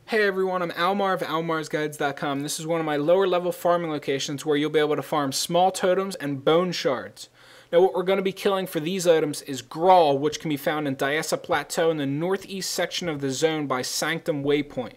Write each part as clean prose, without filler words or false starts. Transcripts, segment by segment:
Hey everyone, I'm Almar of almarsguides.com. This is one of my lower level farming locations where you'll be able to farm small totems and bone shards. Now what we're going to be killing for these items is Grawl, which can be found in Diessa Plateau in the northeast section of the zone by Sanctum Waypoint.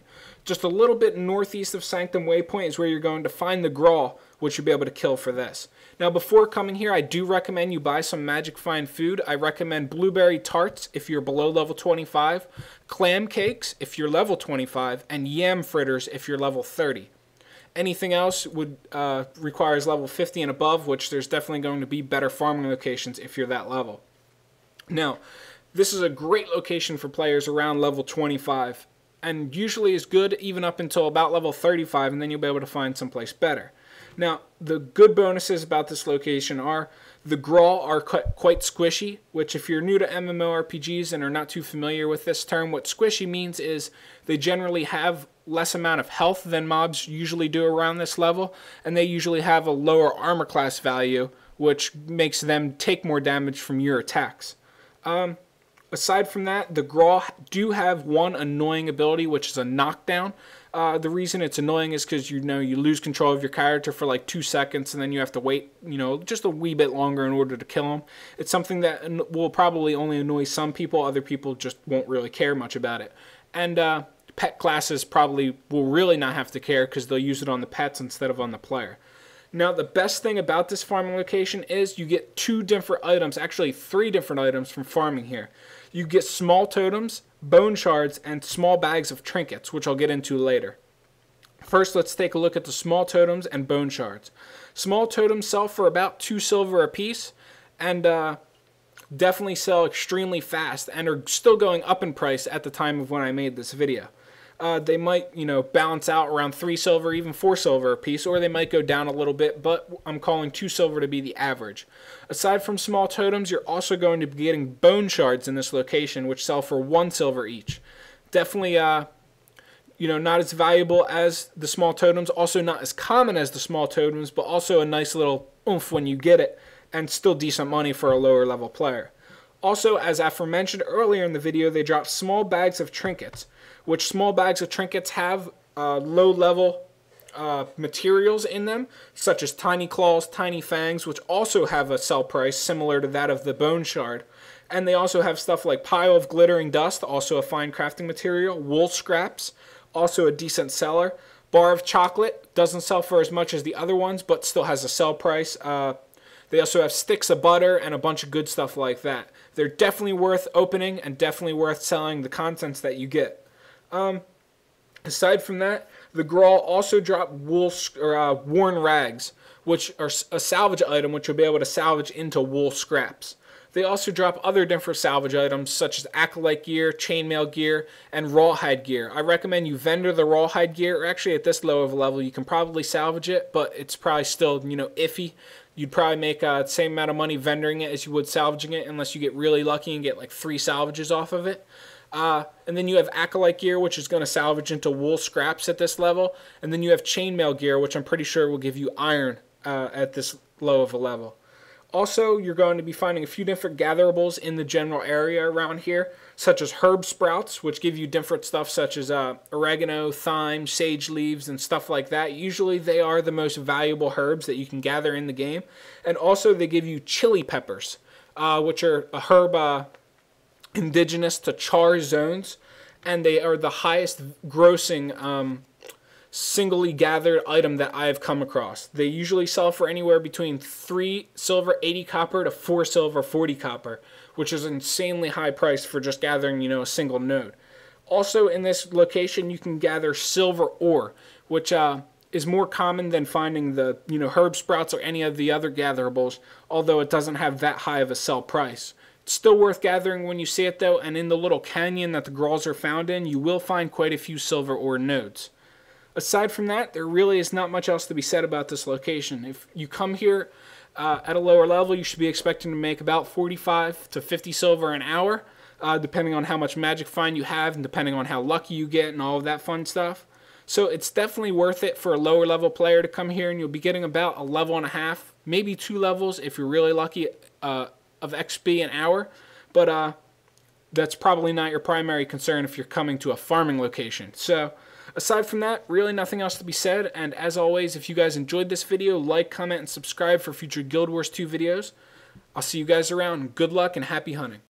Just a little bit northeast of Sanctum Waypoint is where you're going to find the Grawl, which you'll be able to kill for this. Now before coming here, I do recommend you buy some Magic Find food. I recommend blueberry tarts if you're below level 25, clam cakes if you're level 25, and yam fritters if you're level 30. Anything else would requires level 50 and above, which there's definitely going to be better farming locations if you're that level. Now, this is a great location for players around level 25, and usually is good even up until about level 35, and then you'll be able to find someplace better. Now, the good bonuses about this location are the Grawl are quite squishy, which if you're new to MMORPGs and are not too familiar with this term, what squishy means is they generally have less amount of health than mobs usually do around this level, and they usually have a lower armor class value, which makes them take more damage from your attacks. Aside from that, the Grawl do have one annoying ability, which is a knockdown. The reason it's annoying is because you lose control of your character for like 2 seconds, and then you have to wait just a wee bit longer in order to kill him. It's something that will probably only annoy some people. Other people just won't really care much about it. And pet classes probably will really not have to care because they'll use it on the pets instead of on the player. Now, the best thing about this farming location is you get 2 different items, actually 3 different items from farming here. You get small totems, bone shards, and small bags of trinkets, which I'll get into later. First, let's take a look at the small totems and bone shards. Small totems sell for about 2 silver a piece, and definitely sell extremely fast, and are still going up in price at the time of when I made this video. They might, balance out around 3 silver, even 4 silver a piece, or they might go down a little bit, but I'm calling 2 silver to be the average. Aside from small totems, you're also going to be getting bone shards in this location, which sell for 1 silver each. Definitely, not as valuable as the small totems, also not as common as the small totems, but also a nice little oomph when you get it, and still decent money for a lower level player. Also, as aforementioned earlier in the video, they drop small bags of trinkets, which small bags of trinkets have low-level materials in them, such as tiny claws, tiny fangs, which also have a sell price similar to that of the bone shard. And they also have stuff like pile of glittering dust, also a fine crafting material, wool scraps, also a decent seller. Bar of chocolate doesn't sell for as much as the other ones, but still has a sell price. They also have sticks of butter and a bunch of good stuff like that. They're definitely worth opening and definitely worth selling the contents that you get. Aside from that, the Grawl also drop wool or worn rags, which are a salvage item which you'll be able to salvage into wool scraps. They also drop other different salvage items such as acolyte gear, chainmail gear, and rawhide gear. I recommend you vendor the rawhide gear, or actually at this low of a level you can probably salvage it, but it's probably still iffy. You'd probably make the same amount of money vendoring it as you would salvaging it, unless you get really lucky and get like 3 salvages off of it. And then you have acolyte gear, which is going to salvage into wool scraps at this level. And then you have chainmail gear, which I'm pretty sure will give you iron at this low of a level. Also, you're going to be finding a few different gatherables in the general area around here, such as herb sprouts, which give you different stuff such as oregano, thyme, sage leaves, and stuff like that. Usually they are the most valuable herbs that you can gather in the game. And also they give you chili peppers, which are a herb indigenous to char zones, and they are the highest grossing singly gathered item that I have come across. They usually sell for anywhere between 3 silver 80 copper to 4 silver 40 copper, which is an insanely high price for just gathering, a single node. Also in this location you can gather silver ore, which is more common than finding the herb sprouts or any of the other gatherables, although it doesn't have that high of a sell price. It's still worth gathering when you see it though, and in the little canyon that the Grawls are found in, you will find quite a few silver ore nodes. Aside from that, there really is not much else to be said about this location. If you come here at a lower level, you should be expecting to make about 45 to 50 silver an hour, depending on how much magic find you have and depending on how lucky you get and all of that fun stuff. So it's definitely worth it for a lower level player to come here, and you'll be getting about a level and a half, maybe 2 levels if you're really lucky of XP an hour. But that's probably not your primary concern if you're coming to a farming location. So Aside from that, really nothing else to be said, and as always, if you guys enjoyed this video, like, comment, and subscribe for future Guild Wars 2 videos. I'll see you guys around. Good luck and happy hunting.